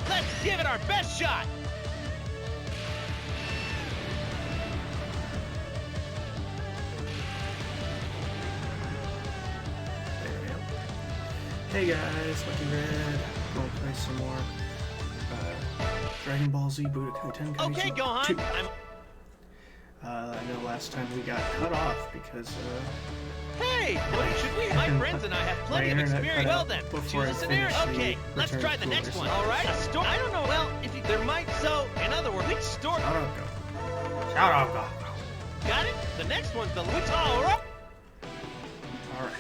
Let's give it our best shot! There we go. Hey guys, Lucky Red. Gonna play some more Dragon Ball Z Budokai Tenkai. Okay, Gohan. I know last time we got cut off because Hey, what should we? My friends and I have plenty of experience. Well then, choose a scenario. Okay, let's try the next one. All right, a story. I don't know. Well, if you, there might. So, in other words, which story? Shout out, go. Got it. The next one's the which. All right. All right.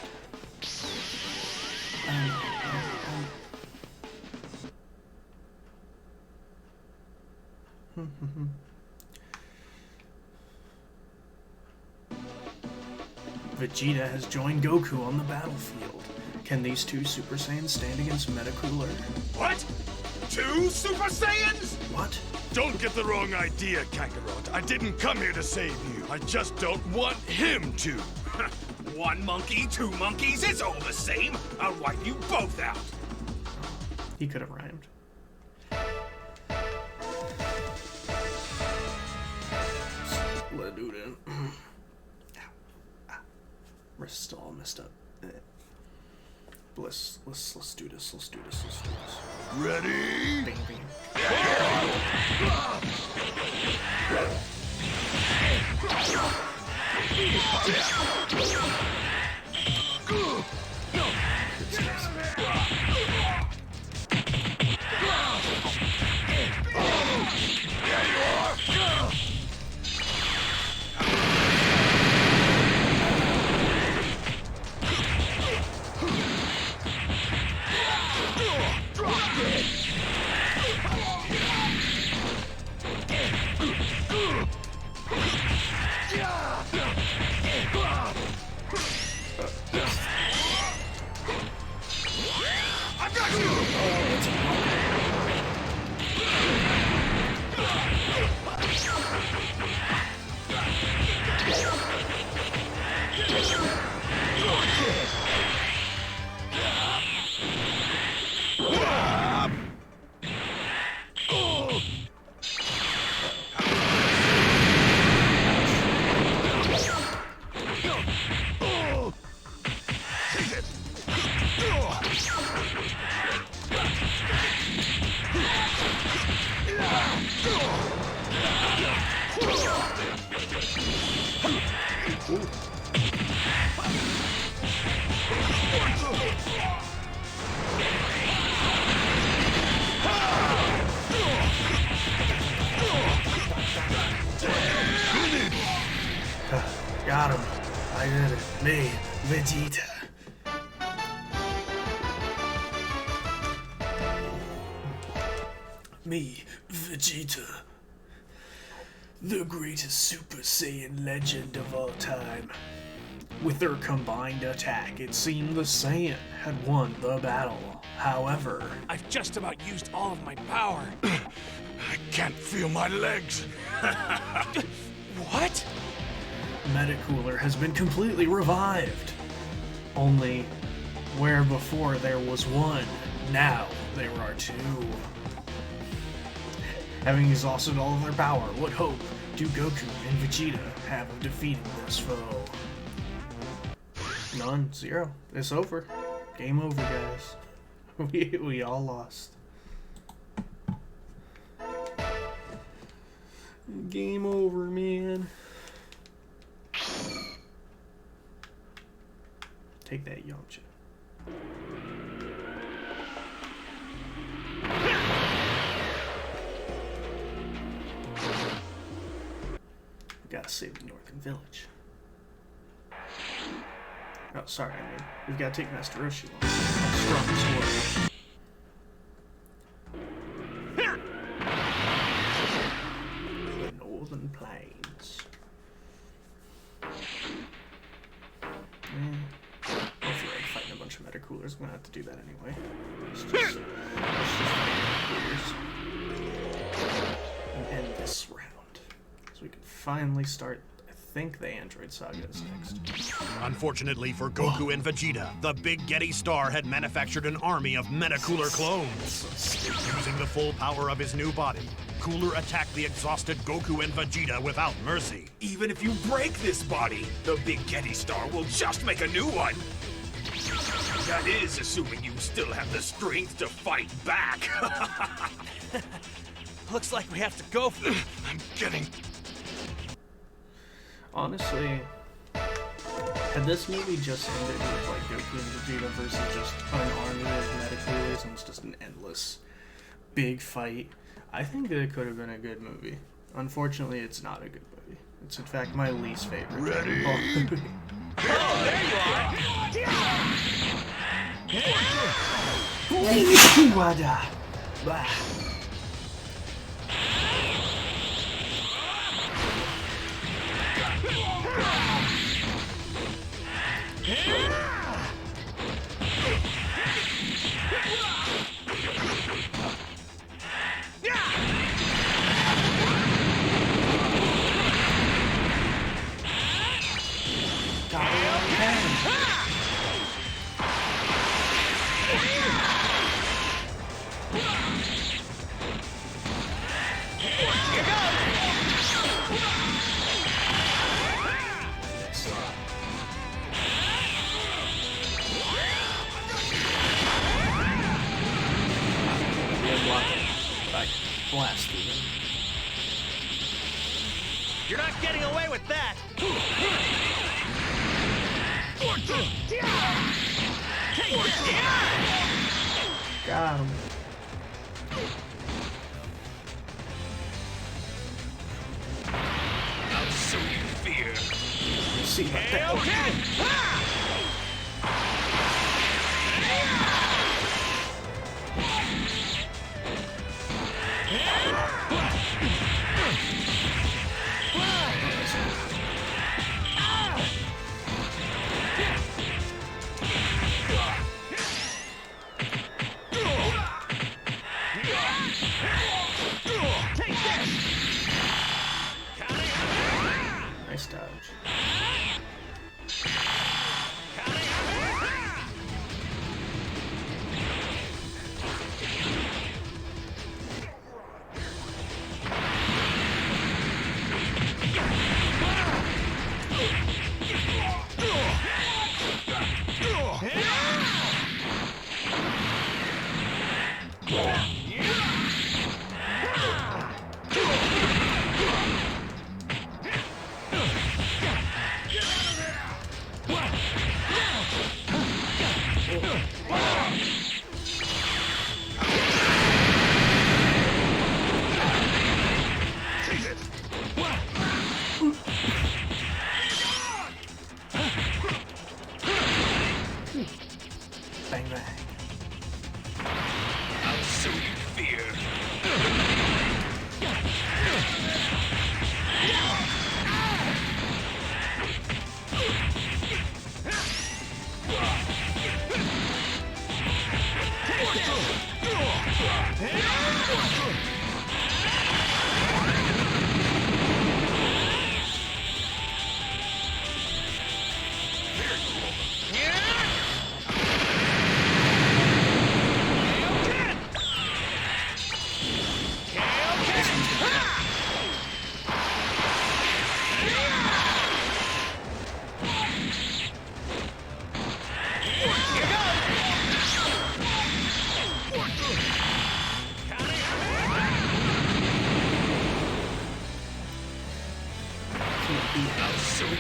Vegeta has joined Goku on the battlefield. Can these two Super Saiyans stand against Metacooler? What? 2 Super Saiyans? What? Don't get the wrong idea, Kakarot. I didn't come here to save you. I just don't want him to. 1 monkey, 2 monkeys, it's all the same. I'll wipe you both out. He could have rhymed. Let's do that. Wrist still all messed up. Let's do this. Let's do this. Ready? Bing, bing. Got him. I did it. Me, Vegeta. Me, Vegeta. The greatest Super Saiyan legend of all time. With their combined attack, it seemed the Saiyan had won the battle. However, I've just about used all of my power. I can't feel my legs. What? Metacooler has been completely revived. Only where before there was one, now there are 2. Having exhausted all of their power, what hope do Goku and Vegeta have of defeating this foe? None. 0. It's over. Game over, guys. We all lost. Game over, man. Take that, Yamcha. We gotta save the Northern Village. Oh, sorry, I mean, we've gotta take Master Roshi along. Strong sword. The Northern Plains. Hopefully I'm fighting a bunch of Metacoolers. I'm gonna have to do that anyway. Let's just and end this round. So we can finally start, I think the Android Saga is next. Unfortunately for Goku and Vegeta, the Big Getty Star had manufactured an army of Metacooler clones. Using the full power of his new body, Cooler attacked the exhausted Goku and Vegeta without mercy. Even if you break this body, the Big Getty Star will just make a new one. That is, assuming you still have the strength to fight back. Looks like we have to go for it. I'm getting... Honestly, had this movie just ended with like Goku and Vegeta versus just an army of Metacoolers and it's just an endless big fight, I think that it could have been a good movie. Unfortunately, it's not a good movie. It's in fact my least favorite Ready? movie. Oh, there you are! Wada. Bah. Blast through them. You're not getting away with that! Got him. I'll show you fear. See what that Nice dodge. Bang bang. I'll show you fear.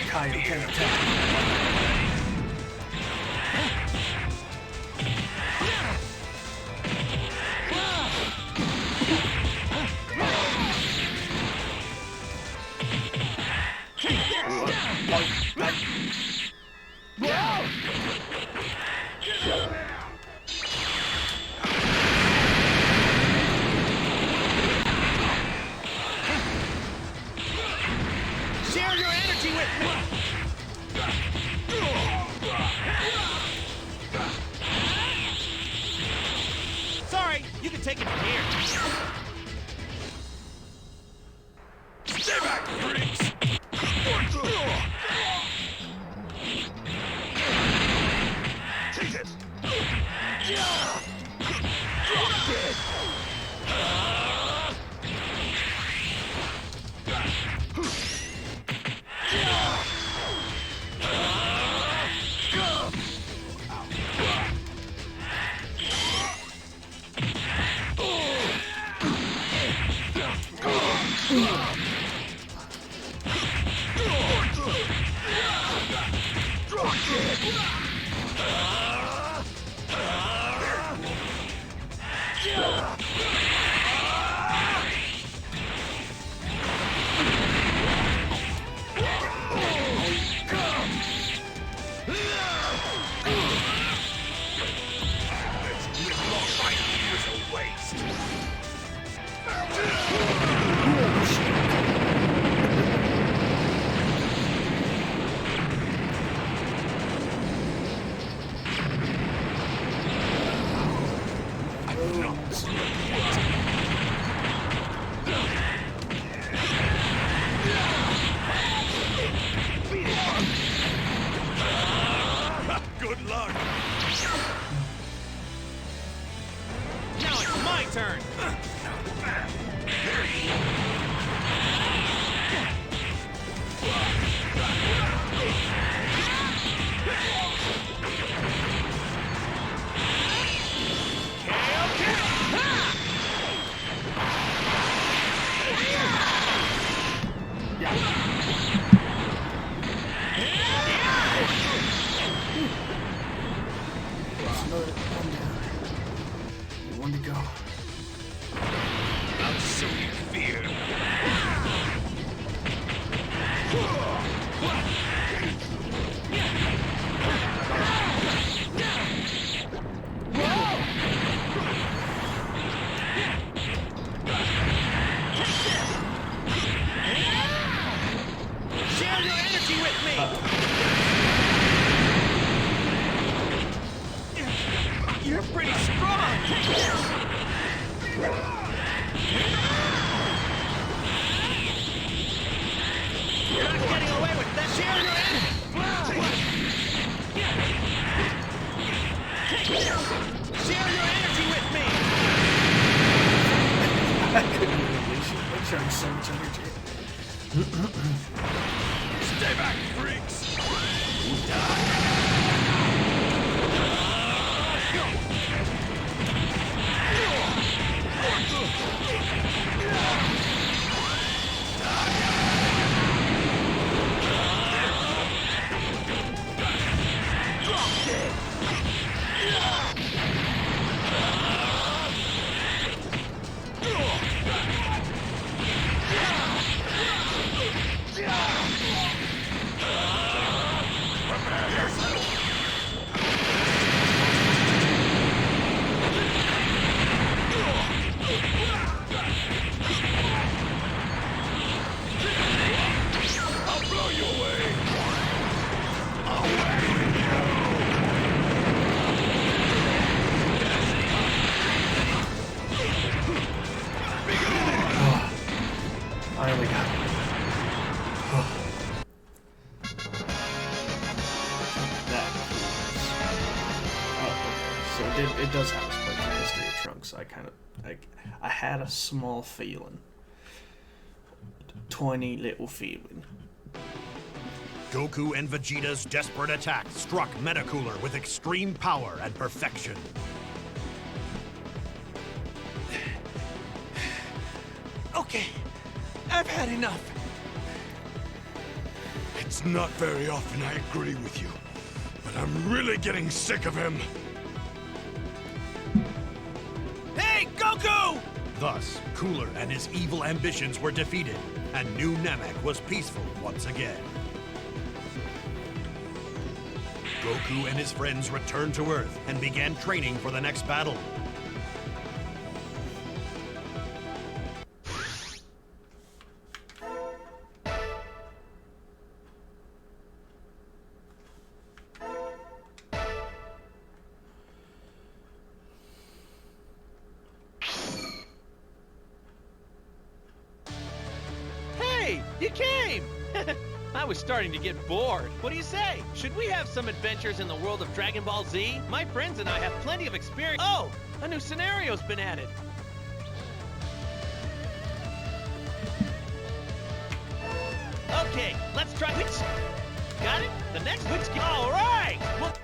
Kai can attack. Share your energy with me! Sorry, you can take it from here. Stay back, freaks! Good luck. Now it's my turn. One to go. I'll show you fear. Share your energy with me. You're pretty strong. You're not getting away with that. Share your energy. Share your energy with me. I couldn't release it. I'm showing so much energy. Stay back, freaks! Finally got it. That was... Oh, okay. So it does have a split history of Trunks. I had a small feeling. Tiny little feeling. Goku and Vegeta's desperate attack struck Metacooler with extreme power and perfection. Okay, I've had enough. It's not very often I agree with you, but I'm really getting sick of him. Hey, Goku! Thus, Cooler and his evil ambitions were defeated, and New Namek was peaceful once again. Goku and his friends returned to Earth and began training for the next battle. Hey, you came! I was starting to get bored. What do you say? Should we have some adventures in the world of Dragon Ball Z? My friends and I have plenty of experience. Oh, a new scenario's been added. Okay, let's try which. Got it? The next which. All right. Well,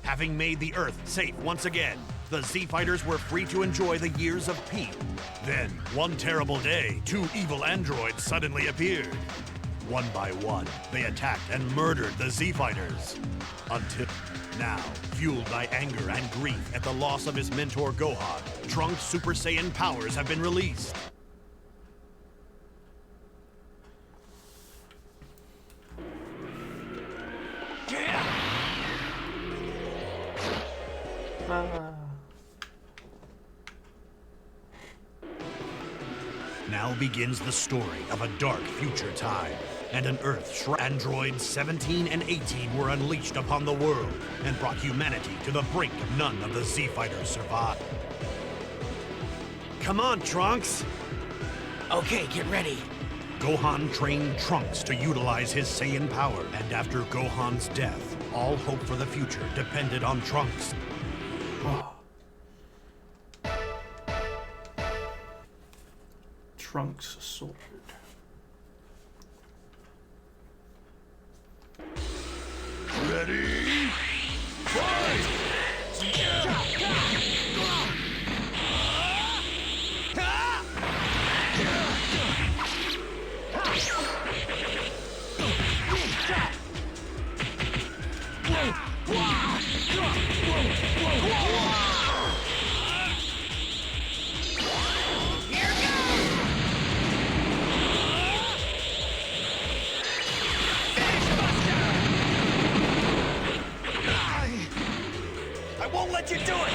Having made the Earth safe once again, the Z-Fighters were free to enjoy the years of peace. Then, one terrible day, two evil androids suddenly appeared. One by one, they attacked and murdered the Z-Fighters. Until now, fueled by anger and grief at the loss of his mentor Gohan, Trunks' Super Saiyan powers have been released. Now begins the story of a dark future time, and an Earth androids 17 and 18 were unleashed upon the world and brought humanity to the brink. None of the Z-Fighters survived. Come on, Trunks! Okay, get ready. Gohan trained Trunks to utilize his Saiyan power, and after Gohan's death, all hope for the future depended on Trunks. Oh. Trunks' sword. Ready? Fight! I won't let you do it!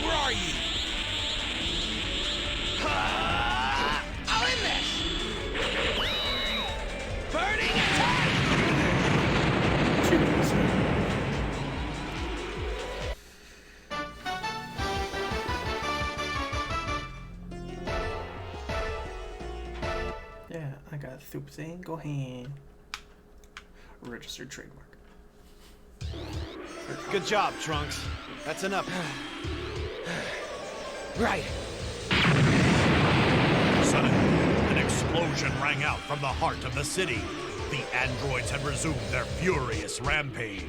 Where are you? I'm in this! Burning attack! Yeah, I got Super Saiyan Gohan. Registered trademark. Good job, Trunks. That's enough. Right. Suddenly, an explosion rang out from the heart of the city. The androids had resumed their furious rampage.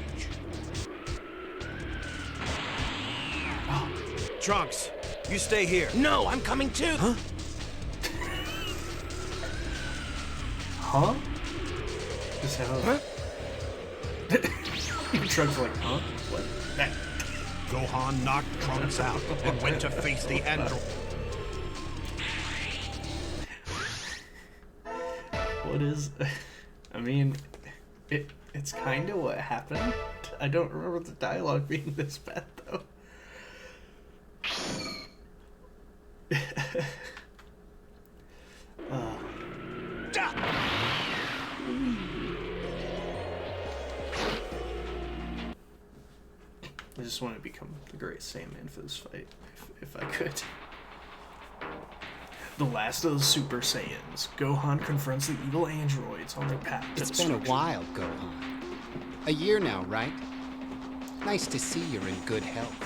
Trunks, you stay here. No, I'm coming too. Huh? Huh? Is that Huh? Trunks like, huh? What? That. Gohan knocked Trunks out and went to face the android. What is? I mean, it's kind of what happened. I don't remember the dialogue being this bad though. I just want to become the greatest Saiyan for this fight, if I could. The last of the Super Saiyans, Gohan confronts the evil androids on their path to It's been a destruction. while, Gohan. A year now, right? Nice to see you're in good health.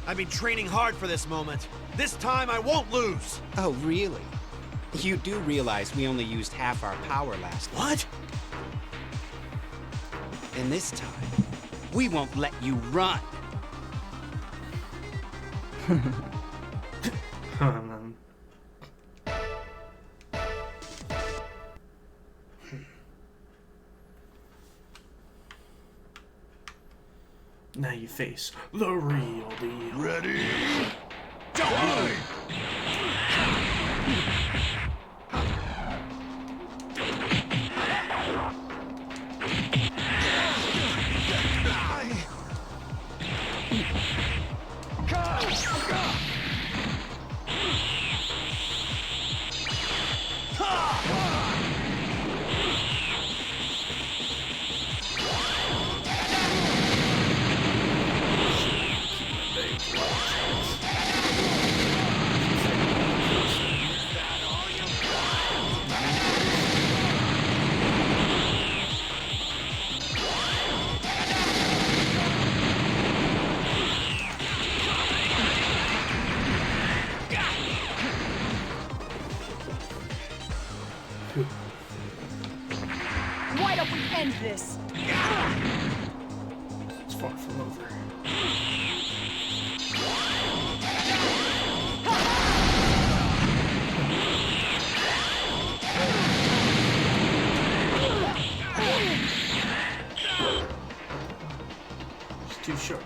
I've been training hard for this moment. This time I won't lose. Oh, really? You do realize we only used half our power last time. What? And this time, we won't let you run. Now you face the real deal. Ready? Die! End this. It's far from over. It's too short.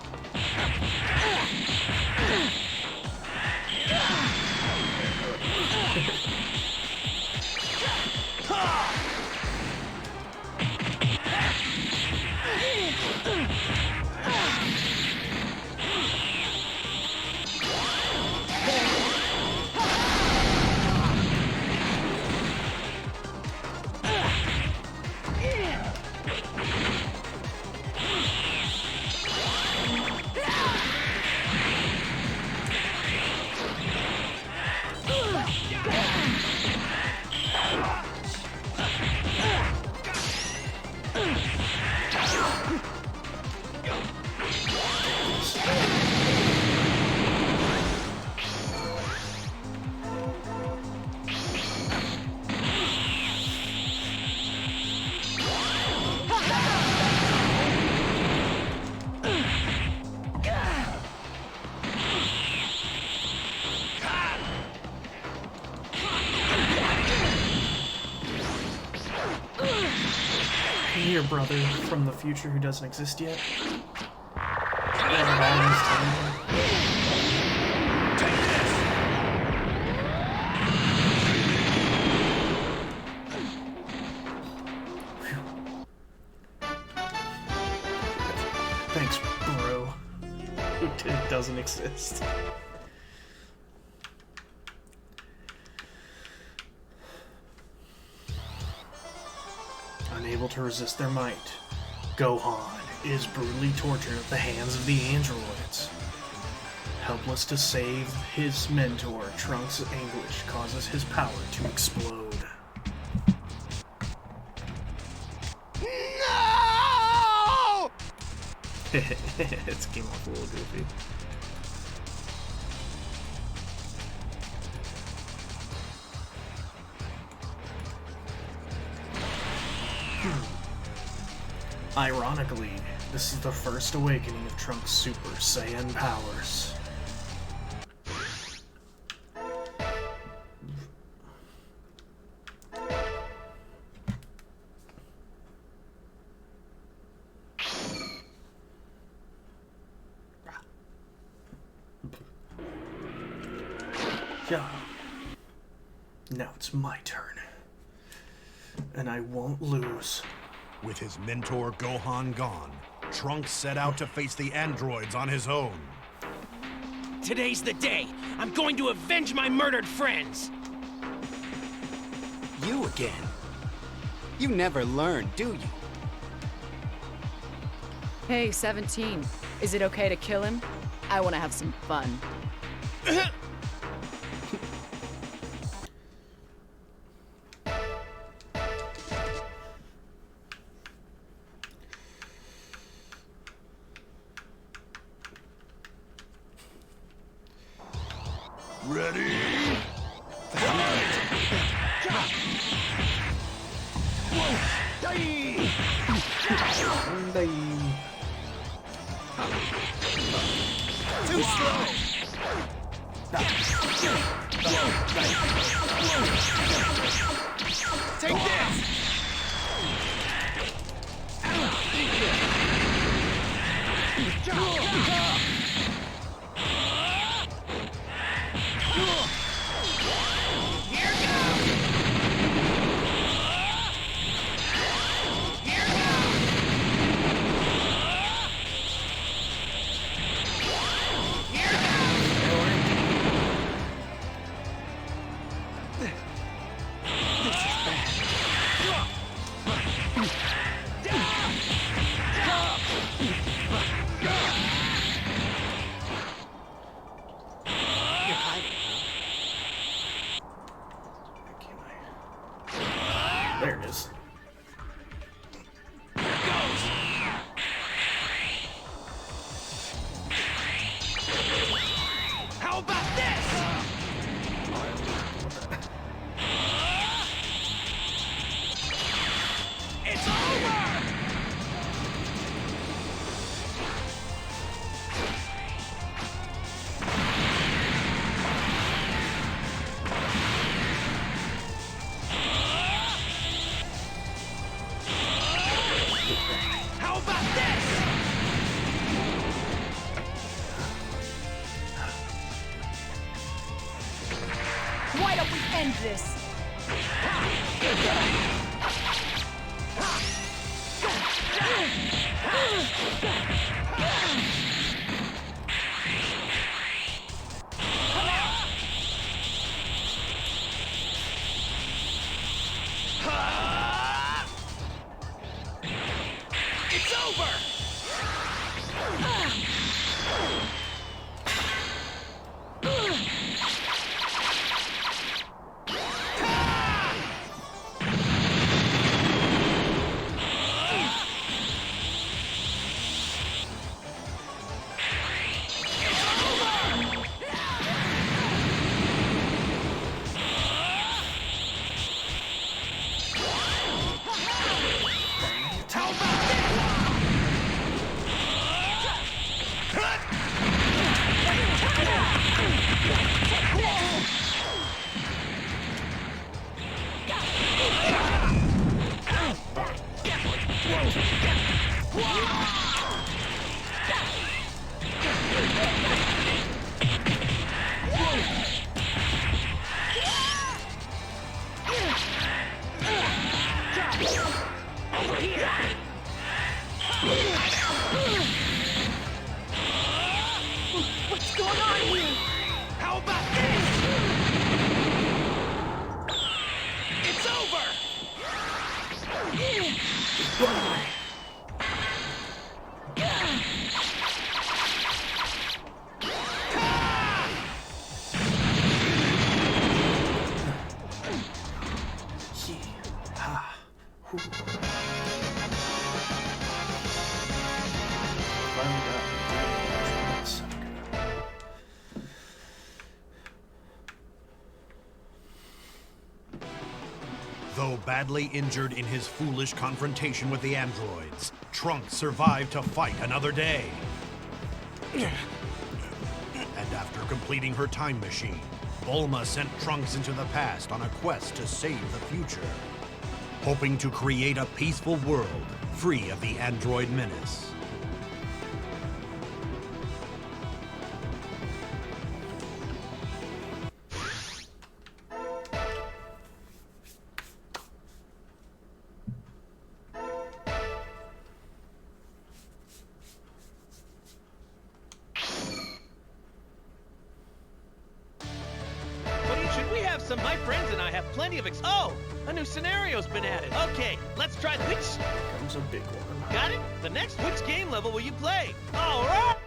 Your brother from the future who doesn't exist yet. Thanks, bro. It doesn't exist. Unable to resist their might, Gohan is brutally tortured at the hands of the androids. Helpless to save his mentor, Trunks' anguish causes his power to explode. No! It came off a little goofy. Ironically, this is the first awakening of Trunks' Super Saiyan powers. Yeah. Now it's my turn. And I won't lose. With his mentor Gohan gone, Trunks set out to face the androids on his own. Today's the day. I'm going to avenge my murdered friends. You again? You never learn, do you? Hey, 17. Is it okay to kill him? I want to have some fun. Ready? Too slow. Take this. this. It's over! What's going on here? How about this? It's over! Finally got Saga. Though badly injured in his foolish confrontation with the androids, Trunks survived to fight another day. And after completing her time machine, Bulma sent Trunks into the past on a quest to save the future, hoping to create a peaceful world free of the android menace. Should we have some? My friends and I have plenty of Oh! A new scenario's been added. Okay, let's try which... Comes a big one. Got it? The next which game level will you play? All right!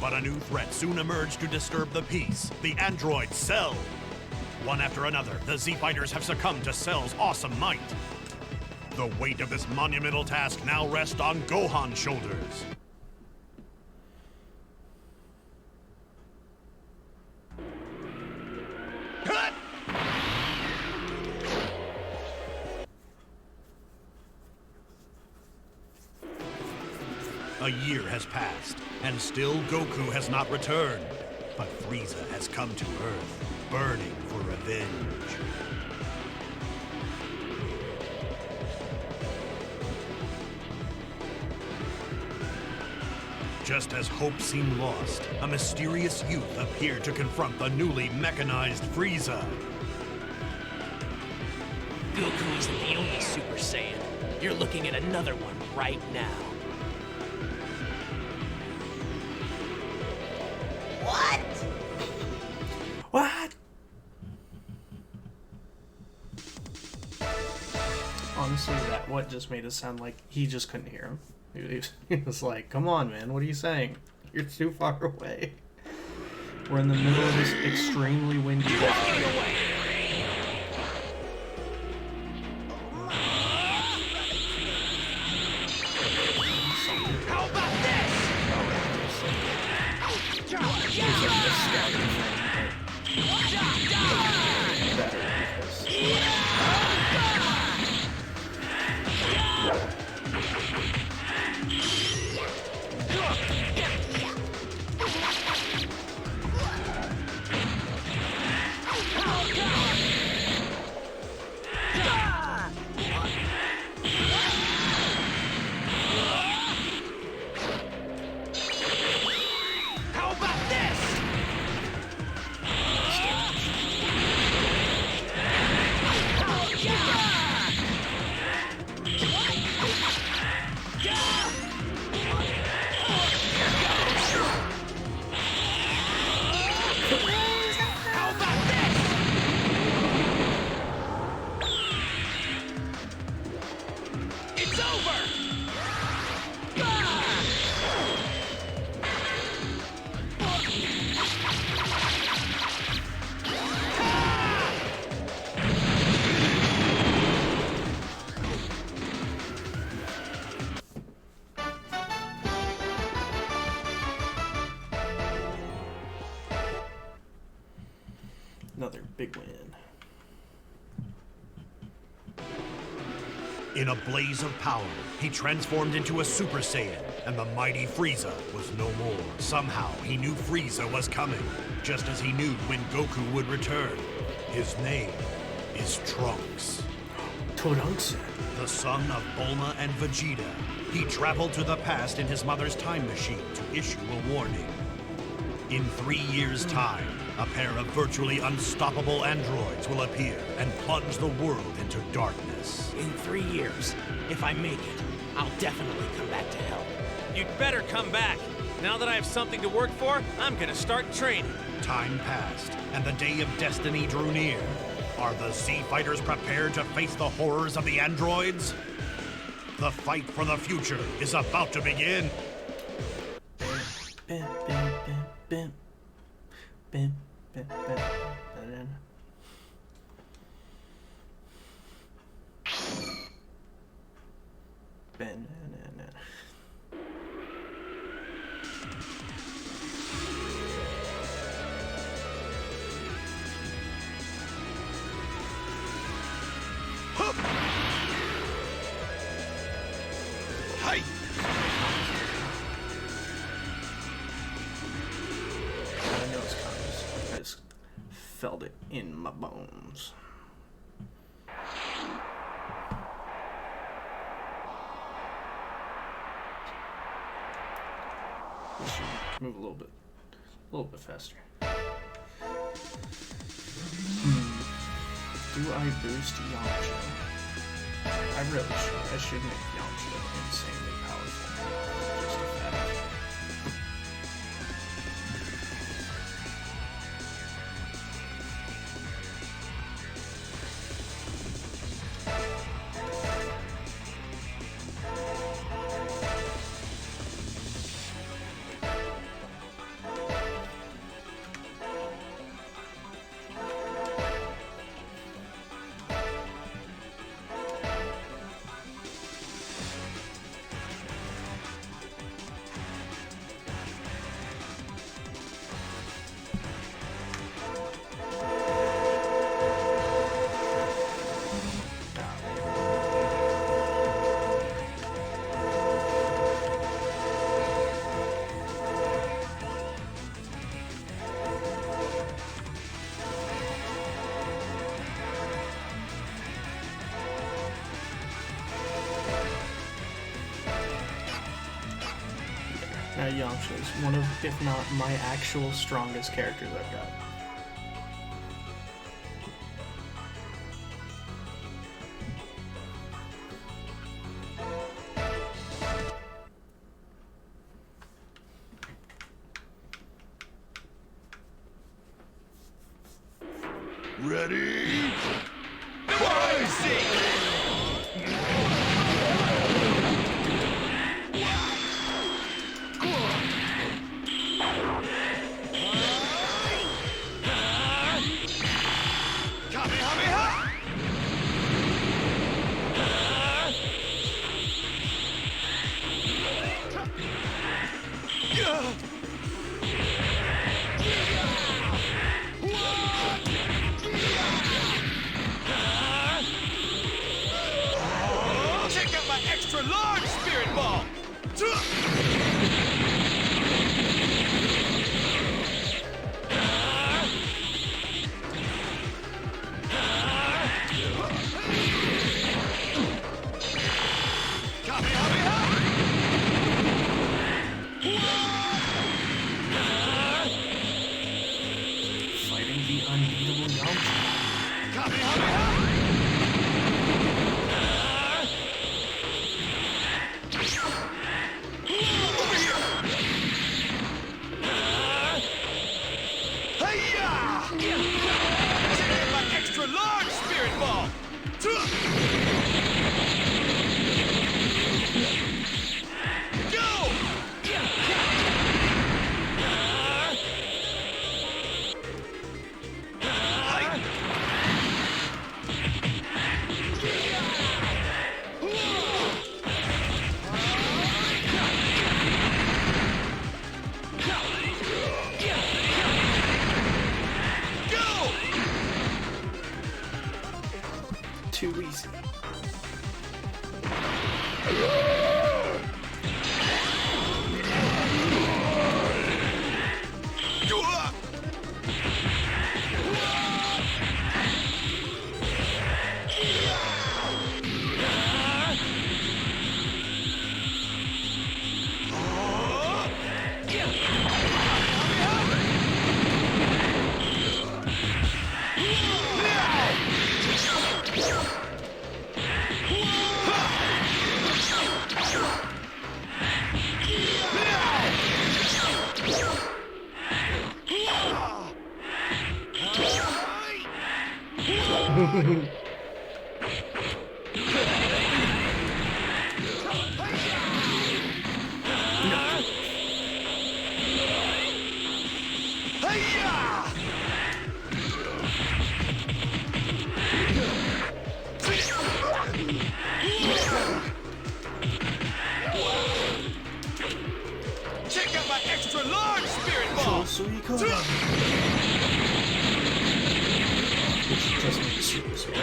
But a new threat soon emerged to disturb the peace. The android Cell. One after another, the Z-Fighters have succumbed to Cell's awesome might. The weight of this monumental task now rests on Gohan's shoulders. A year has passed, and still Goku has not returned. But Frieza has come to Earth, burning for revenge. Just as hope seemed lost, a mysterious youth appeared to confront the newly mechanized Frieza. Goku isn't the only Super Saiyan. You're looking at another one right now. What? Honestly, that what just made it sound like he just couldn't hear him. He was like, come on, man, what are you saying? You're too far away. We're in the middle of this extremely windy day. Another big win. In a blaze of power, he transformed into a Super Saiyan, and the mighty Frieza was no more. Somehow, he knew Frieza was coming, just as he knew when Goku would return. His name is Trunks. Trunks. The son of Bulma and Vegeta, he traveled to the past in his mother's time machine to issue a warning. In 3 years' time, a pair of virtually unstoppable androids will appear and plunge the world into darkness. In 3 years, if I make it, I'll definitely come back to help. You'd better come back. Now that I have something to work for, I'm gonna start training. Time passed, and the day of destiny drew near. Are the Z-Fighters prepared to face the horrors of the androids? The fight for the future is about to begin. Bam, bam, bam, bam. Bam, bam, bam, bam. Banana. Hey! I know it's coming. I just felt it in my bones. We should move a little bit faster. Do I boost Yamcha? I really should. I should make Yamcha insanely powerful. Just a fact. Now Yamcha is one of, if not my actual strongest characters I've got. Ready? Fight! Check out my extra large spirit ball! Fighting the unbeatable Yamcha. My extra large spirit ball! Go! Go! too easy. Check out my extra large spirit ball! Which doesn't make super small.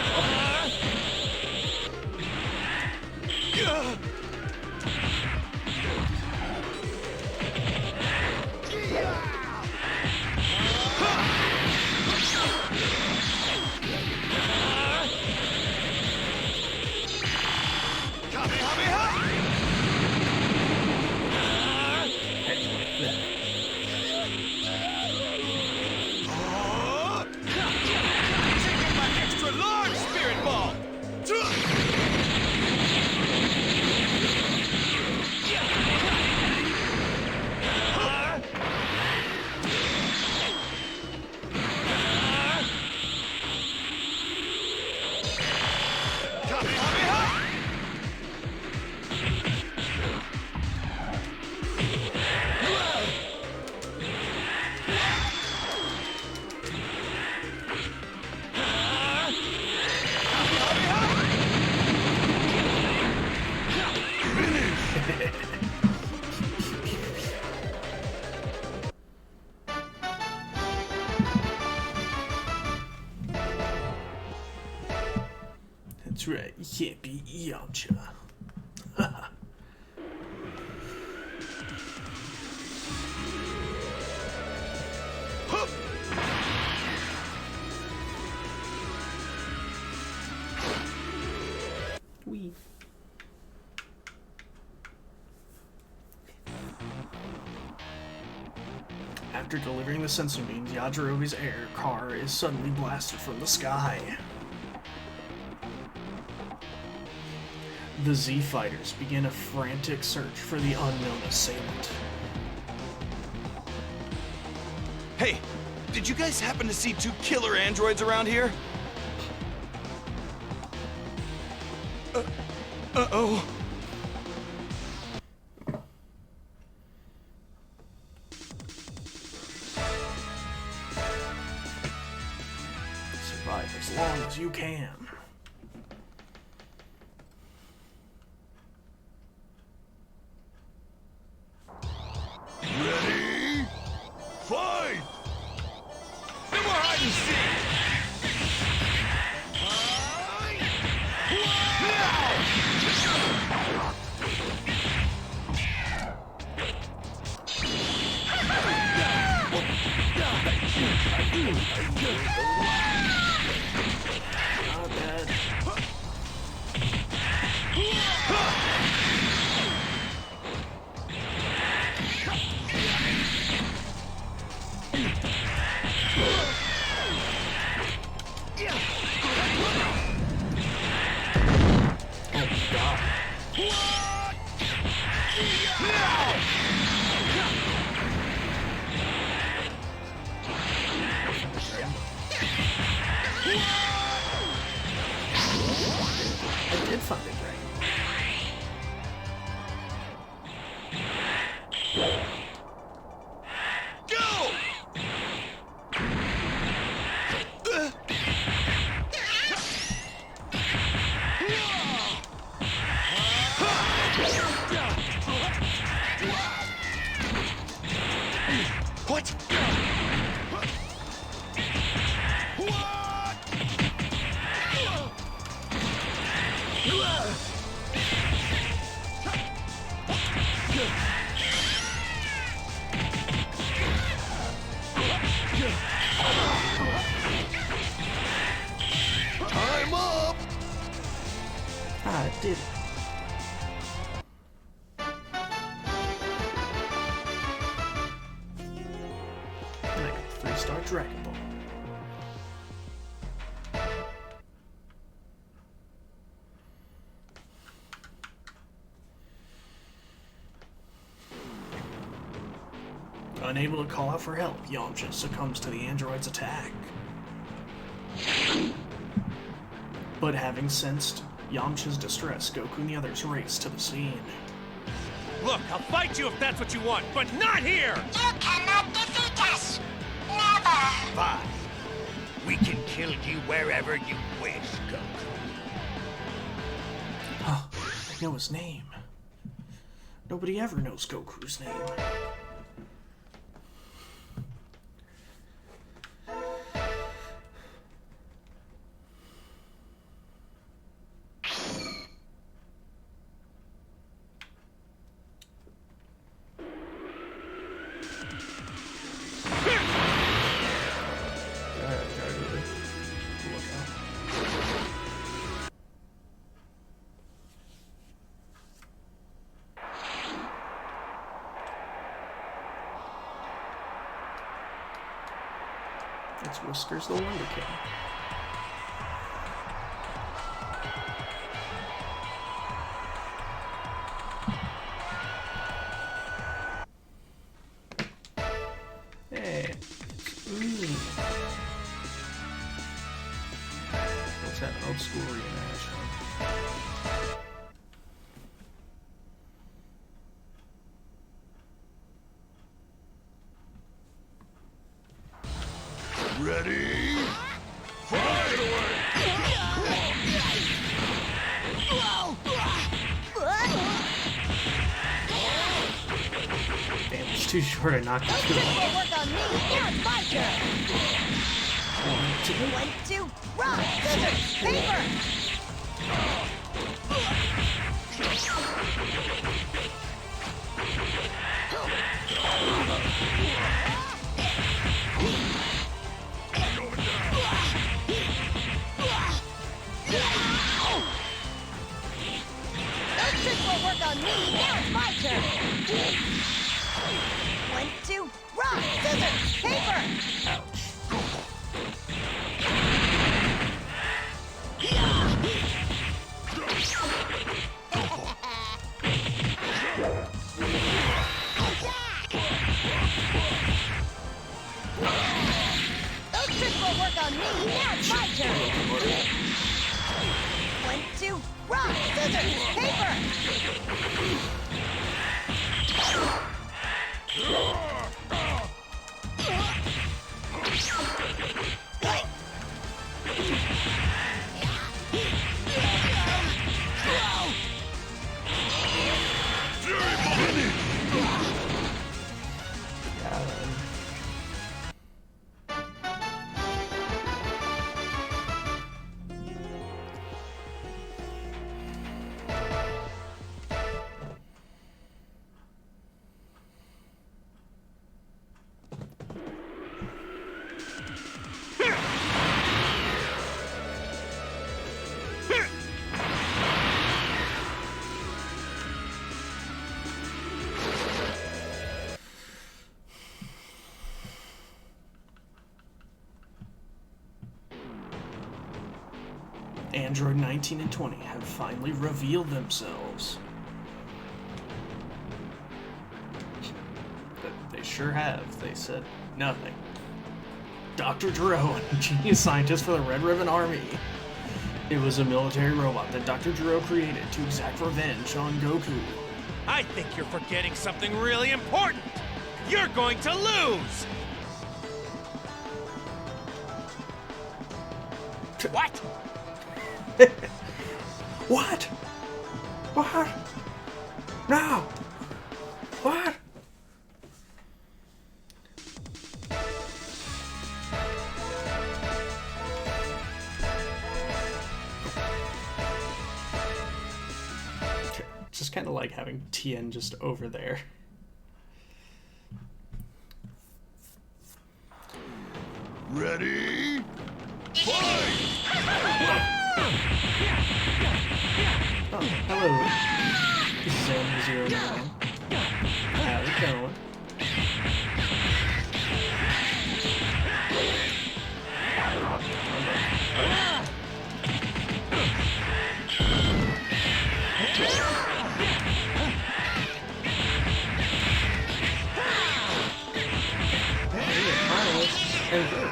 That's right, you can't beat Yamcha. Wee. After delivering the sensor beams, Yajirobe's air car is suddenly blasted from the sky. The Z fighters begin a frantic search for the unknown assailant. Hey, did you guys happen to see 2 killer androids around here? Uh-oh. Survive as long as you can. Ready? Fight! No more hide and seek! Not bad. I did find a dragon. Go! What? I'm up! I did it. And I got 3-star Dragon Ball. Unable to call out for help, Yamcha succumbs to the android's attack. But having sensed Yamcha's distress, Goku and the others race to the scene. Look, I'll fight you if that's what you want, but not here! You cannot defeat us! Never! Fine. We can kill you wherever you wish, Goku. Oh, I know his name. Nobody ever knows Goku's name. It's Whiskers the Wonder King. Hey. Ooh. Let's have an old school rematch. Ready? Fight away! Damn, it's too short. I knocked it through. Work on me, now it's my turn! 1, 2, rock, scissors, paper! Those tricks won't work on me, now it's my turn! 1, 2, rock, scissors, paper! Those tricks won't work on me, now it's my turn! 1, 2, rock, scissors, paper! Android 19 and 20 have finally revealed themselves. They sure have. They said nothing. Dr. Gero, a genius scientist for the Red Ribbon Army. It was a military robot that Dr. Gero created to exact revenge on Goku. I think you're forgetting something really important! You're going to lose! What? What? What? No! What? Just kind of like having Tien just over there. Ready? Oh, hello. Zen09. How's it going? And good.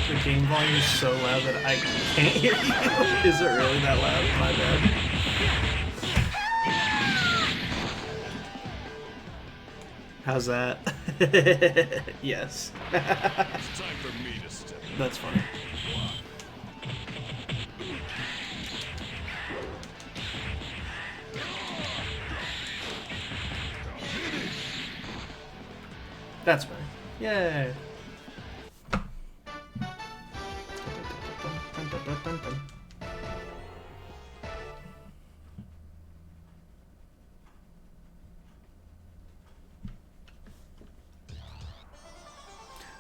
The game volume is so loud that I can't hear you. Is it really that loud? My bad. How's that? Yes. It's time for me to step in. That's funny. That's better. Yay.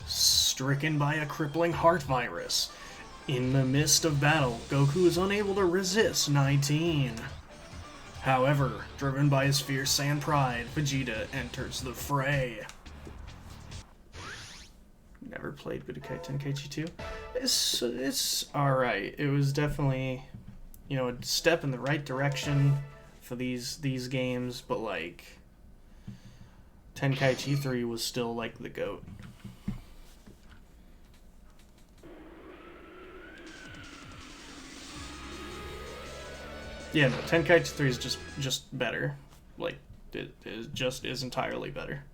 Stricken by a crippling heart virus. In the midst of battle, Goku is unable to resist 19. However, driven by his fierce Saiyan pride, Vegeta enters the fray. Never played Budokai Tenkaichi 2. It's alright. It was definitely, you know, a step in the right direction for these games, but like Tenkaichi 3 was still like the GOAT. Yeah, no, Tenkaichi 3 is just better. Like, it just is entirely better.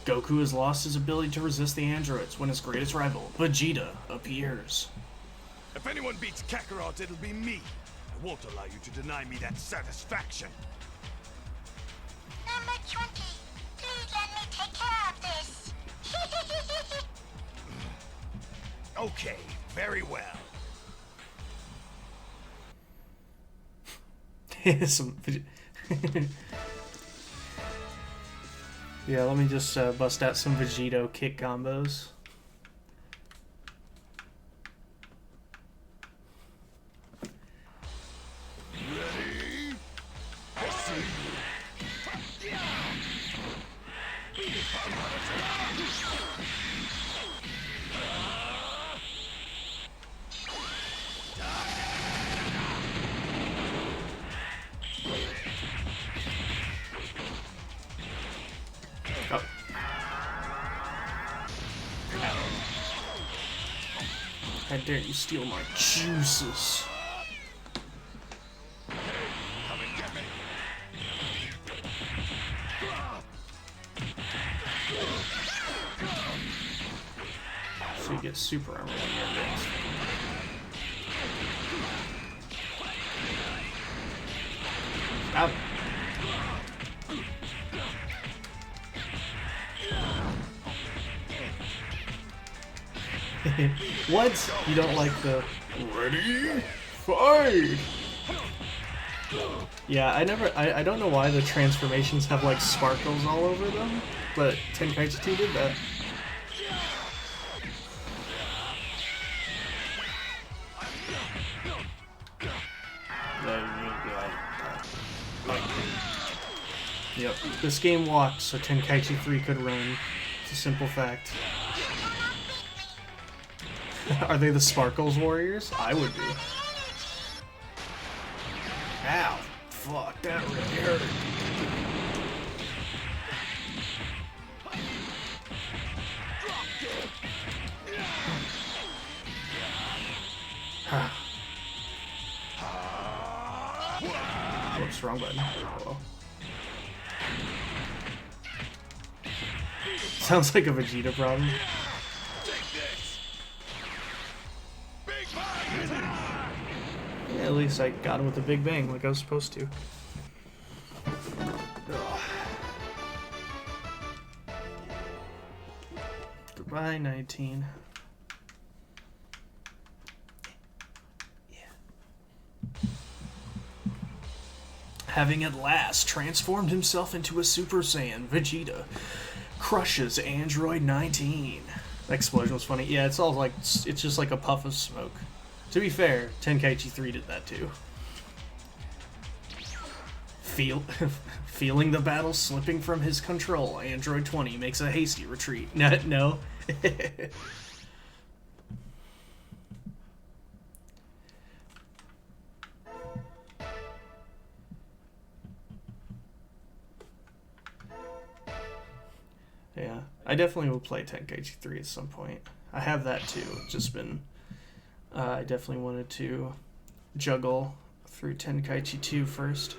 Goku has lost his ability to resist the androids when his greatest rival, Vegeta, appears. If anyone beats Kakarot, it'll be me. I won't allow you to deny me that satisfaction. Number 20, please let me take care of this. Okay, very well. Yeah, let me just bust out some Vegito kick combos. Ready? Oh. How dare you steal my juices? Come and get me. So you get super armor when you're advanced. What? You don't like the ready, fight? Yeah, I don't know why the transformations have like sparkles all over them, but Tenkaichi 2 did that. Yep, this game walked so Tenkaichi 3 could run. It's a simple fact. Are they the Sparkles Warriors? I would be. Ow! Fuck, that really hurt. Whoops, wrong button. Uh-oh. Sounds like a Vegeta problem. Yeah, at least I got him with a big bang like I was supposed to. Ugh. Goodbye, 19. Having at last transformed himself into a Super Saiyan, Vegeta crushes Android 19. That explosion was funny. Yeah, it's all like, it's just like a puff of smoke. To be fair, Tenkaichi 3 did that too. Feeling the battle slipping from his control, Android 20 makes a hasty retreat. No. Yeah, I definitely will play Tenkaichi 3 at some point. I have that too. It's just been... I definitely wanted to juggle through Tenkaichi 2 first.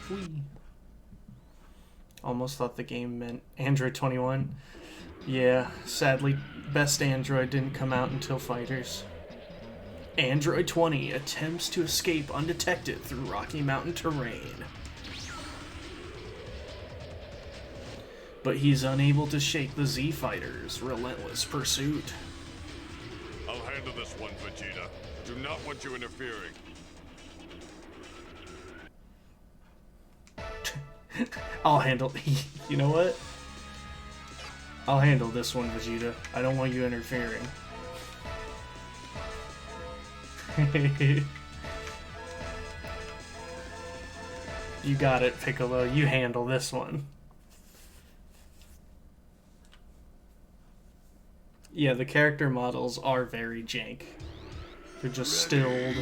Whee. Almost thought the game meant Android 21. Yeah, sadly, best Android didn't come out until Fighters. Android 20 attempts to escape undetected through Rocky Mountain terrain. But he's unable to shake the Z Fighters' relentless pursuit. I'll handle this one, Vegeta. Do not want you interfering. I'll handle... You know what? I'll handle this one, Vegeta. I don't want you interfering. You got it, Piccolo. You handle this one. Yeah, the character models are very jank. They're just stilled.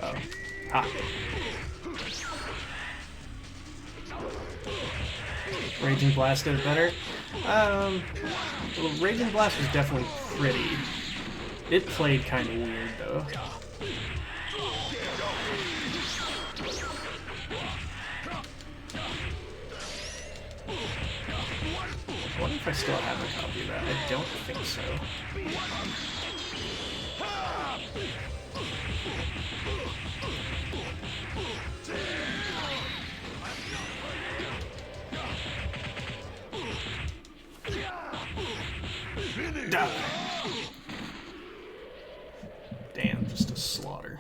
Oh. Ha. Raging Blast did it better. Well, Raging Blast was definitely pretty. It played kind of weird, though. I wonder if I still have a copy of that. I don't think so. Damn, just a slaughter.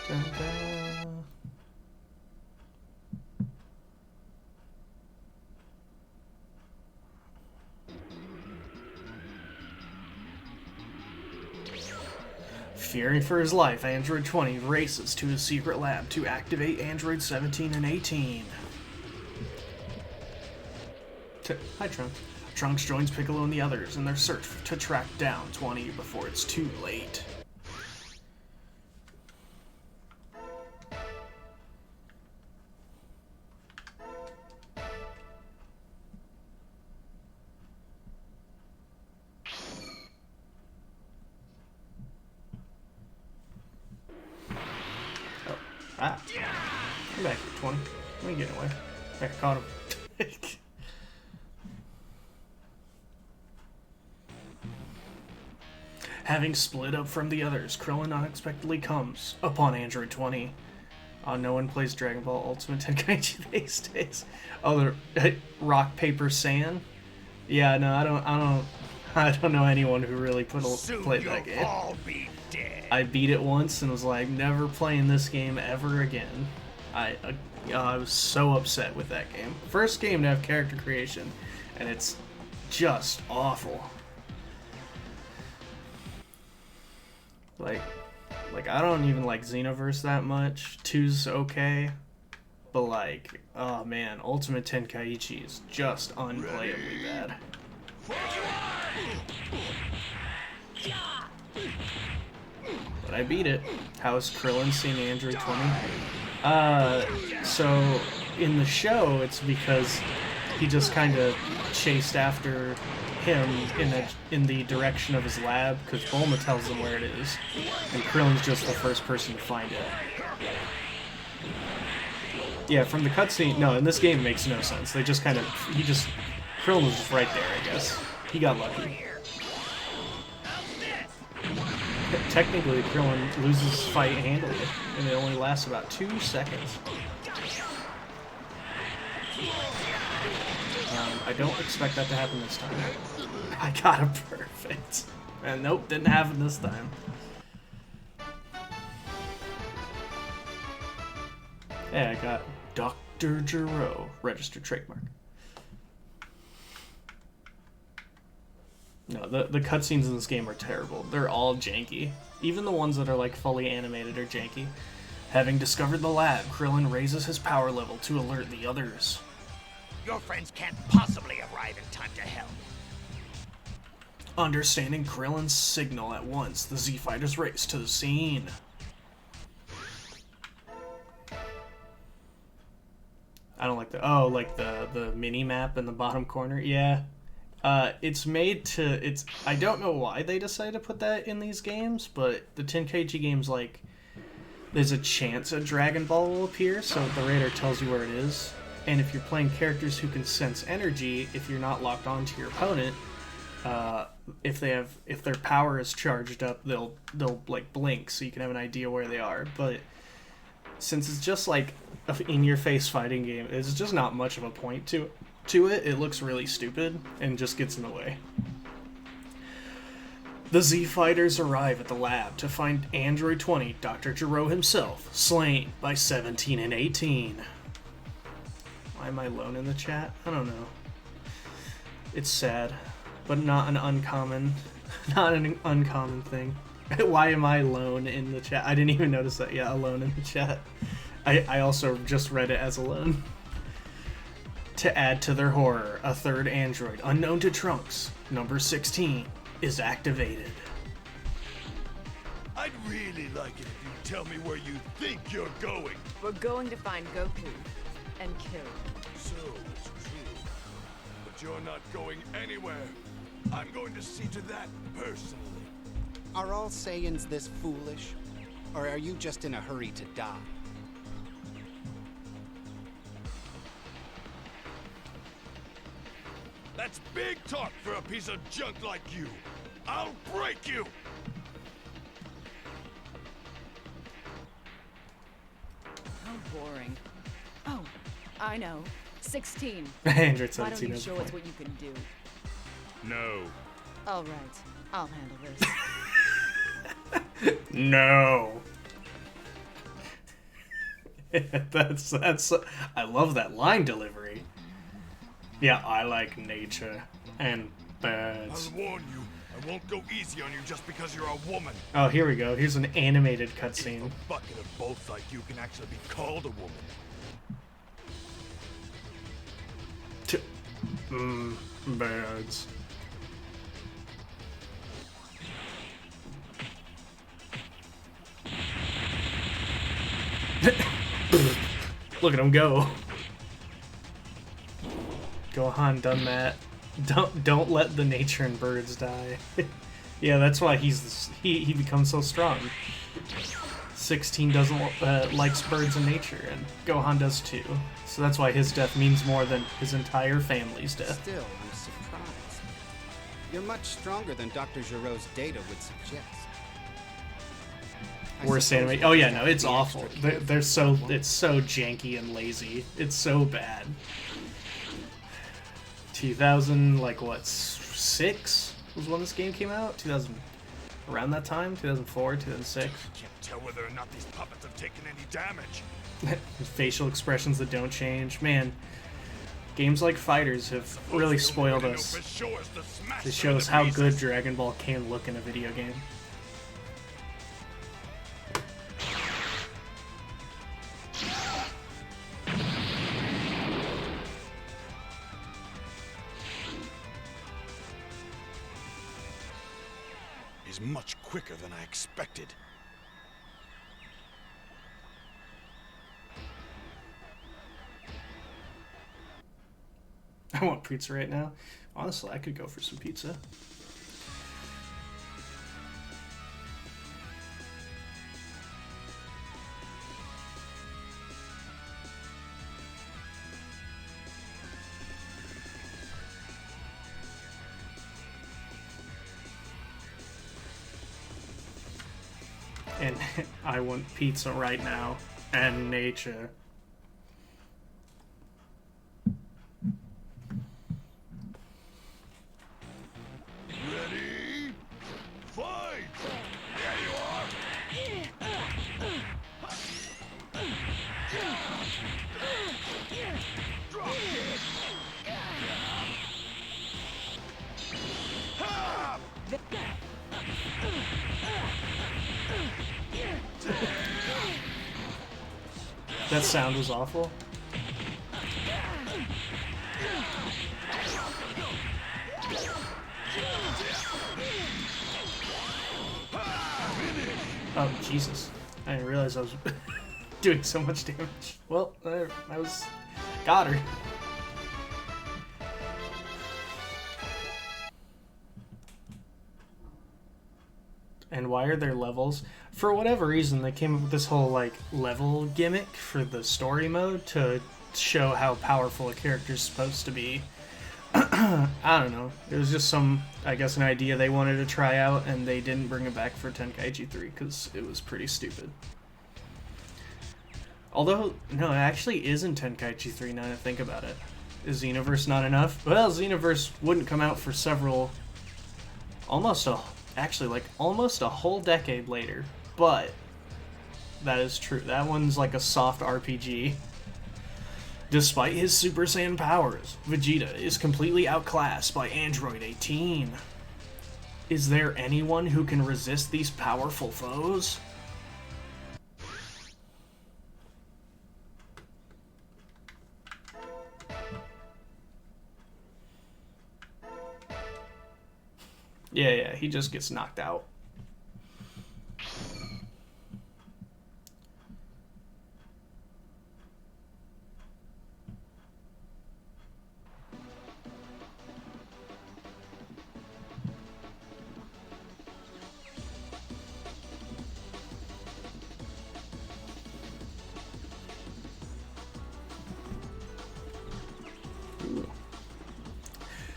Da-da. Fearing for his life, Android 20 races to his secret lab to activate Android 17 and 18. Hi, Trunks. Trunks joins Piccolo and the others in their search to track down 20 before it's too late. Ah. Come back here, 20. Let me get away. I caught him. Having split up from the others, Krillin unexpectedly comes upon Android 20. No one plays Dragon Ball Ultimate Tenkaichi these days. Oh, the rock paper sand. Yeah, no, I don't know anyone who really played that game. All be dead. I beat it once and was like, never playing this game ever again. I was so upset with that game. First game to have character creation, and it's just awful. Like I don't even like Xenoverse that much. 2's okay, but like, oh man, Ultimate Tenkaichi is just unplayably bad. But I beat it. How's Krillin seen Android 20? So in the show, it's because he just kind of chased after him in the direction of his lab, because Bulma tells him where it is, and Krillin's just the first person to find it. Yeah, from the cutscene, no, in this game it makes no sense. They just Krillin was just right there, I guess. He got lucky. Technically, Krillin loses his fight handily, and it only lasts about 2 seconds. I don't expect that to happen this time. I got it perfect. And nope, didn't happen this time. Yeah, I got Dr. Gero, registered trademark. No, the cutscenes in this game are terrible. They're all janky. Even the ones that are like fully animated are janky. Having discovered the lab, Krillin raises his power level to alert the others. Your friends can't possibly arrive in time to help. Understanding Krillin's signal at once, the Z-Fighters race to the scene. I don't like the mini map in the bottom corner. Yeah. It's made to, I don't know why they decided to put that in these games, but the Tenkaichi games, like, there's a chance a Dragon Ball will appear, so the radar tells you where it is. And if you're playing characters who can sense energy, if you're not locked onto your opponent, if their power is charged up, they'll like blink, so you can have an idea where they are. But since it's just like an in-your-face fighting game, there's just not much of a point to it. It looks really stupid and just gets in the way. The Z-Fighters arrive at the lab to find Android 20, Dr. Gero himself, slain by 17 and 18. Why am I alone in the chat? I don't know. It's sad, but not an uncommon thing. Why am I alone in the chat? I didn't even notice that. Yeah, alone in the chat. I also just read it as alone. To add to their horror, a third android, unknown to Trunks, number 16, is activated. I'd really like it if you tell me where you think you're going. We're going to find Goku and kill him. So it's true. But you're not going anywhere. I'm going to see to that personally. Are all Saiyans this foolish? Or are you just in a hurry to die? That's big talk for a piece of junk like you. I'll break you! How boring. Oh, I know. 16. Android Why don't 17 you has a show us point. what you can do? No. All right, I'll handle this. No. that's I love that line delivery. Yeah, I like nature and birds. I'll warn you, I won't go easy on you just because you're a woman. Oh, here we go. Here's an animated cutscene. A bucket of both like you can actually be called a woman. Birds. Look at him go. Gohan done that. Don't let the nature and birds die. Yeah, that's why he becomes so strong. 16 doesn't likes birds and nature, and Gohan does too. So that's why his death means more than his entire family's death. Still, I'm surprised. You're much stronger than Dr. Giroux's data would suggest. Worst anime. Oh yeah, no, it's awful. They're so it's so janky and lazy. It's so bad. 2000, like what, 6 was when this game came out? 2000, around that time? 2004, 2006? Can't tell whether or not these puppets have taken any damage. Facial expressions that don't change. Man, games like Fighters have really spoiled us. They show us how good Dragon Ball can look in a video game. He's much quicker than I expected. I want pizza right now. Honestly, I could go for some pizza. And I want pizza right now. And nature. Ready? Fight! There you are! Drop kick! Ha! That sound was awful. Oh, Jesus. I didn't realize I was doing so much damage. Well, I was... got her. And why are there levels? For whatever reason, they came up with this whole, like, level gimmick for the story mode to show how powerful a character's supposed to be. I don't know. It was just some, I guess, an idea they wanted to try out, and they didn't bring it back for Tenkaichi 3 because it was pretty stupid. Although, no, it actually is in Tenkaichi 3 now that I think about it. Is Xenoverse not enough? Well, Xenoverse wouldn't come out for several... almost a whole decade later. But that is true. That one's like a soft RPG. Despite his Super Saiyan powers, Vegeta is completely outclassed by Android 18. Is there anyone who can resist these powerful foes? Yeah, he just gets knocked out.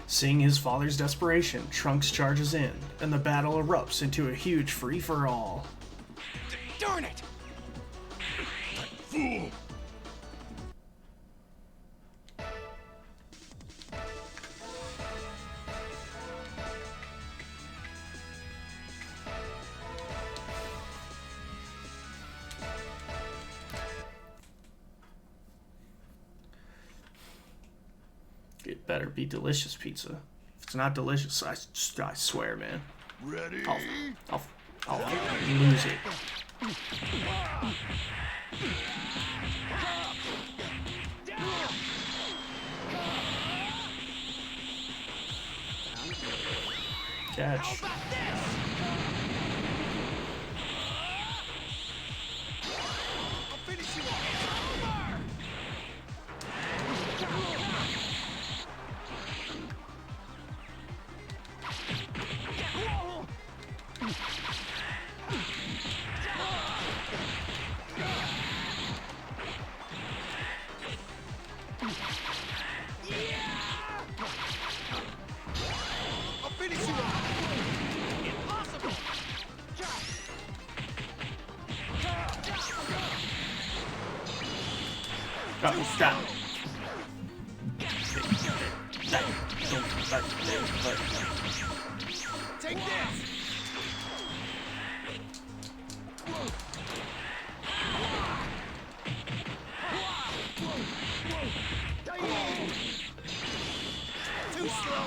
Seeing his father's desperation, Trunks charges in, and the battle erupts into a huge free-for-all. Darn it! That fool! It better be delicious pizza. If it's not delicious, I swear, man. Ready? I'll lose it. Catch. Oh, stop. Take this! Too slow!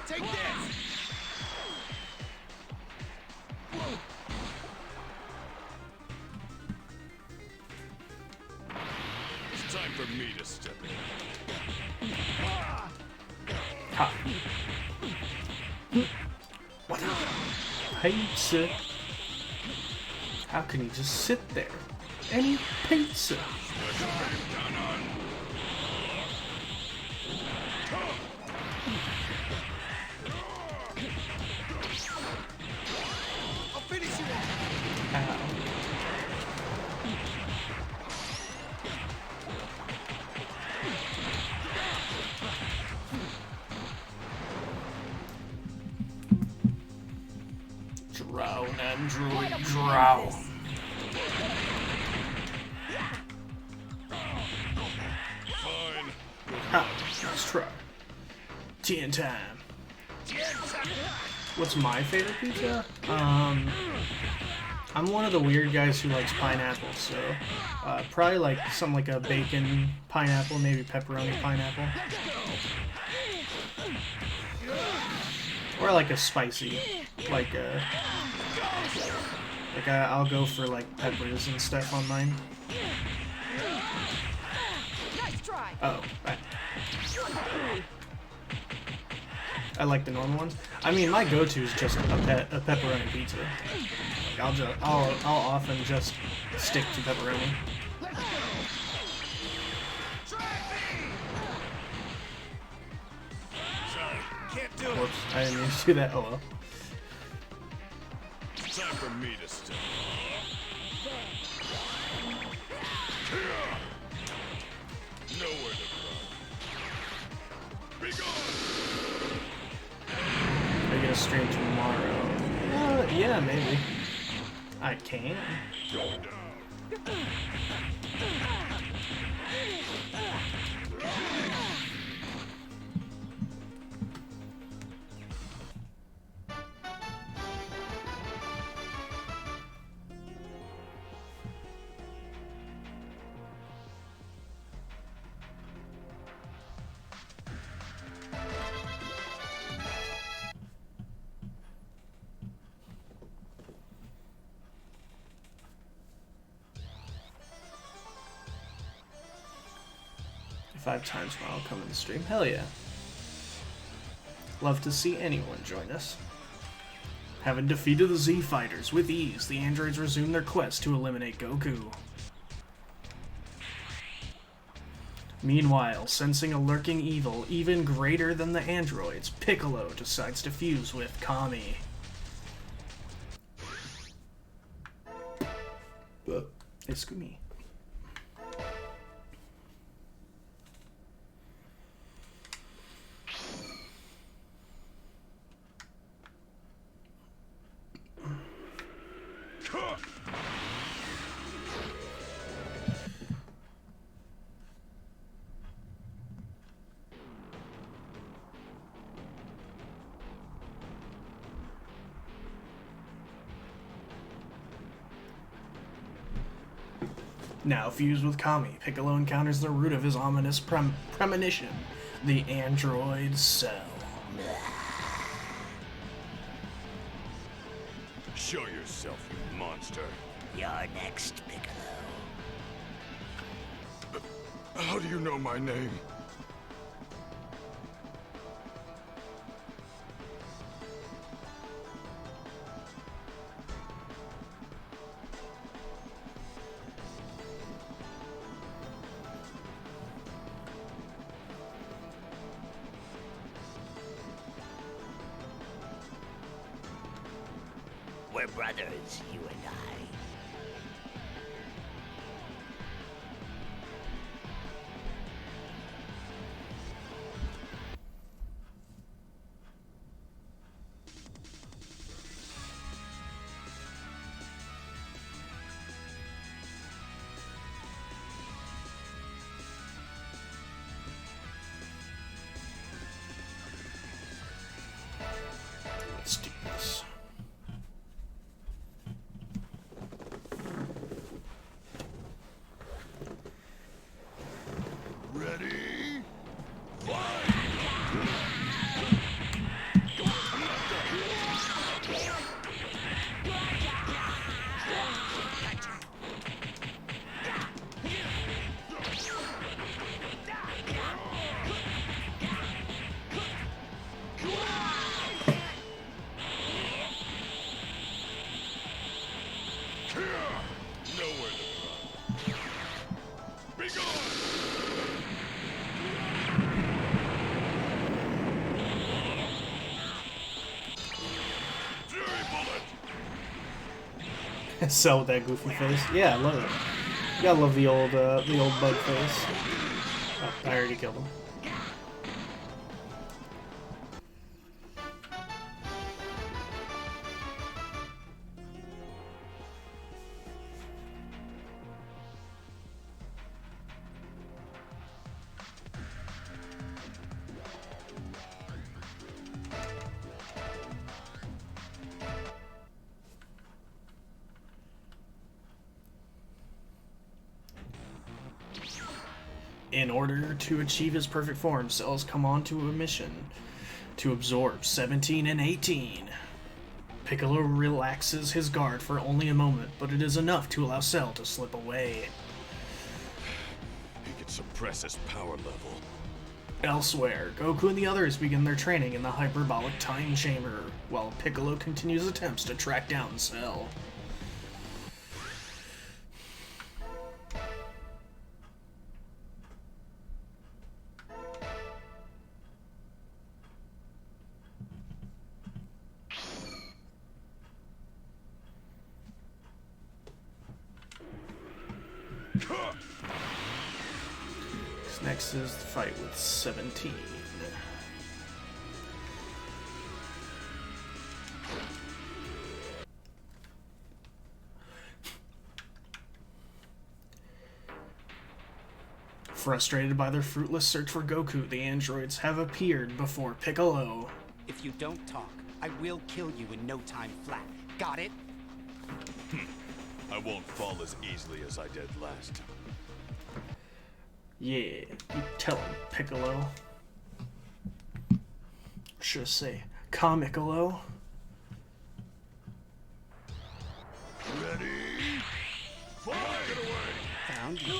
Take this! It's time for me to step in. Ha. What? Pizza. How can he just sit there and eat pizza? I'll finish you off! Ow. Drown, android, drown. Fine. Ha, nice try. Tea time. What's my favorite pizza? I'm one of the weird guys who likes pineapple, so probably like something like a bacon pineapple, maybe pepperoni pineapple. Or like a spicy, I'll go for like peppers and stuff on mine. Nice try. Oh, right. I like the normal ones. I mean, my go-to is just a pepperoni pizza. Like, I'll often just stick to pepperoni. Sorry, can't do it. Whoops, I didn't mean to do that. Oh well. It's time for me to step in. Nowhere to run. Be gone! Are you gonna stream tomorrow? Yeah, maybe. I can. If I have time tomorrow, I'll come in the stream. Hell yeah. Love to see anyone join us. Having defeated the Z Fighters with ease, the androids resume their quest to eliminate Goku. Meanwhile, sensing a lurking evil even greater than the androids, Piccolo decides to fuse with Kami. It's me. Now fused with Kami, Piccolo encounters the root of his ominous premonition, the android cell. Show yourself, you monster. You're next, Piccolo. How do you know my name? We're brothers, you and I. Let's do this. Ready? Nowhere to run. Be gone! Fury bullet! Sell with that goofy face. Yeah, I love it. You gotta love the old bug face. Oh, I already killed him. In order to achieve his perfect form, Cell's come onto a mission to absorb 17 and 18. Piccolo relaxes his guard for only a moment, but it is enough to allow Cell to slip away. He can suppress his power level. Elsewhere, Goku and the others begin their training in the hyperbolic time chamber, while Piccolo continues attempts to track down Cell. Next is the fight with 17. Frustrated by their fruitless search for Goku, the androids have appeared before Piccolo. If you don't talk, I will kill you in no time flat. Got it? I won't fall as easily as I did last. Yeah, you tell him, Piccolo. Should I say, Comicolo? Ready? Fire! Get away! Found you.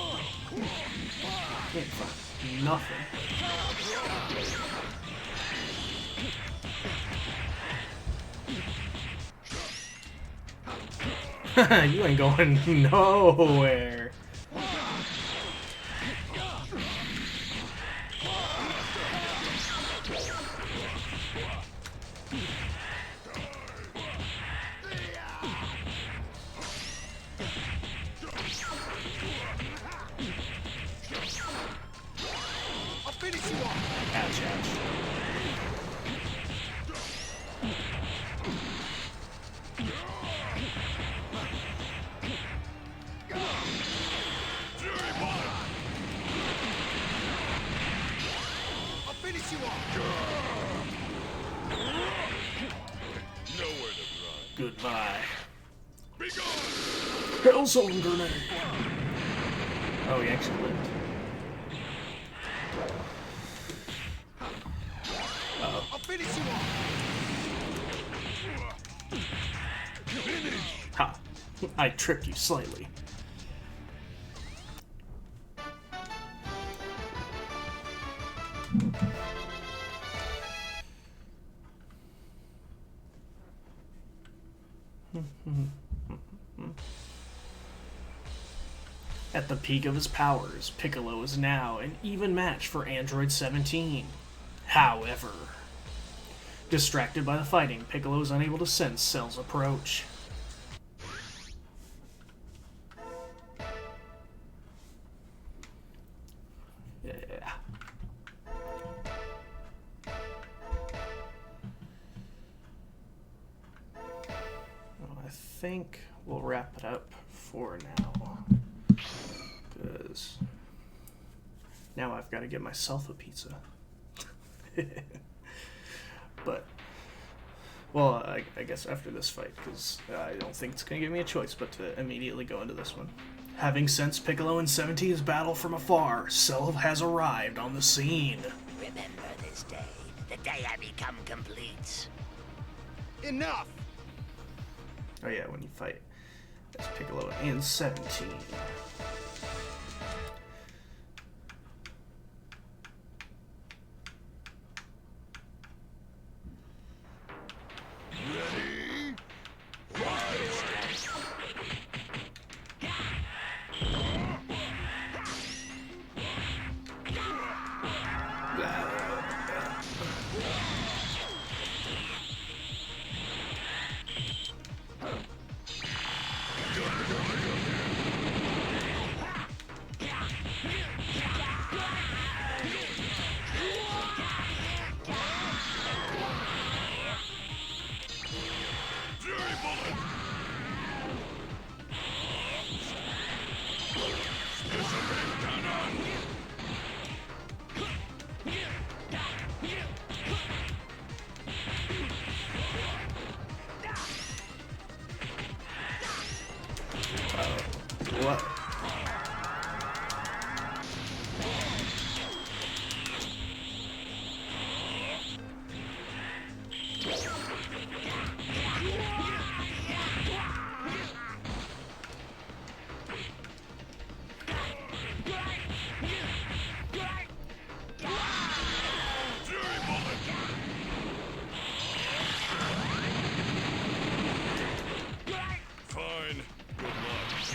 Can't find nothing. You ain't going nowhere. Ouch, ouch. I'll finish you off! Nowhere to run. Goodbye. Be gone! Hellzone grenade. Oh, he actually lived. I'll finish you off! Finish! Ha! I tripped you slightly. At the peak of his powers, Piccolo is now an even match for Android 17. However, distracted by the fighting, Piccolo is unable to sense Cell's approach. Yeah. Well, I think we'll wrap it up for now. Because now I've got to get myself a pizza. But Well, I guess after this fight, because I don't think it's going to give me a choice but to immediately go into this one. Having sensed Piccolo and 17's battle from afar, Cell has arrived on the scene. Remember this day, the day I become complete. Enough! Oh yeah, when you fight as Piccolo and 17. What? Fine. Good luck.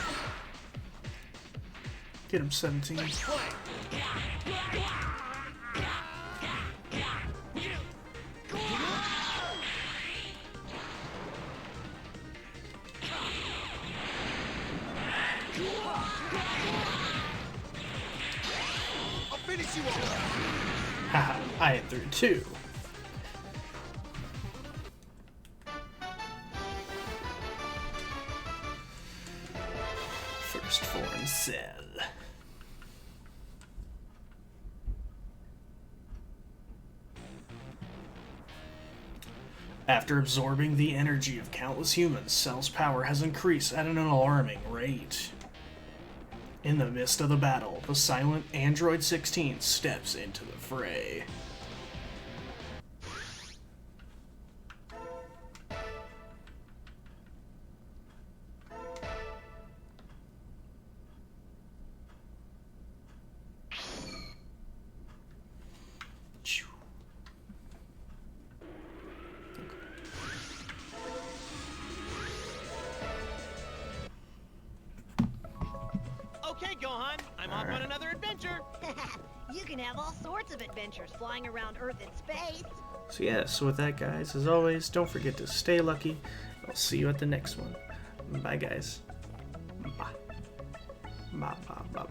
Get him, 17. I'll finish you off! Haha, I hit through two. First foreign cell. After absorbing the energy of countless humans, Cell's power has increased at an alarming rate. In the midst of the battle, the silent Android 16 steps into the fray. Okay, Gohan, I'm off on another adventure. You can have all sorts of adventures flying around Earth and space. So yeah, so with that, guys, as always, don't forget to stay lucky. I'll see you at the next one. Bye, guys. Bye. Bye, bye, bye.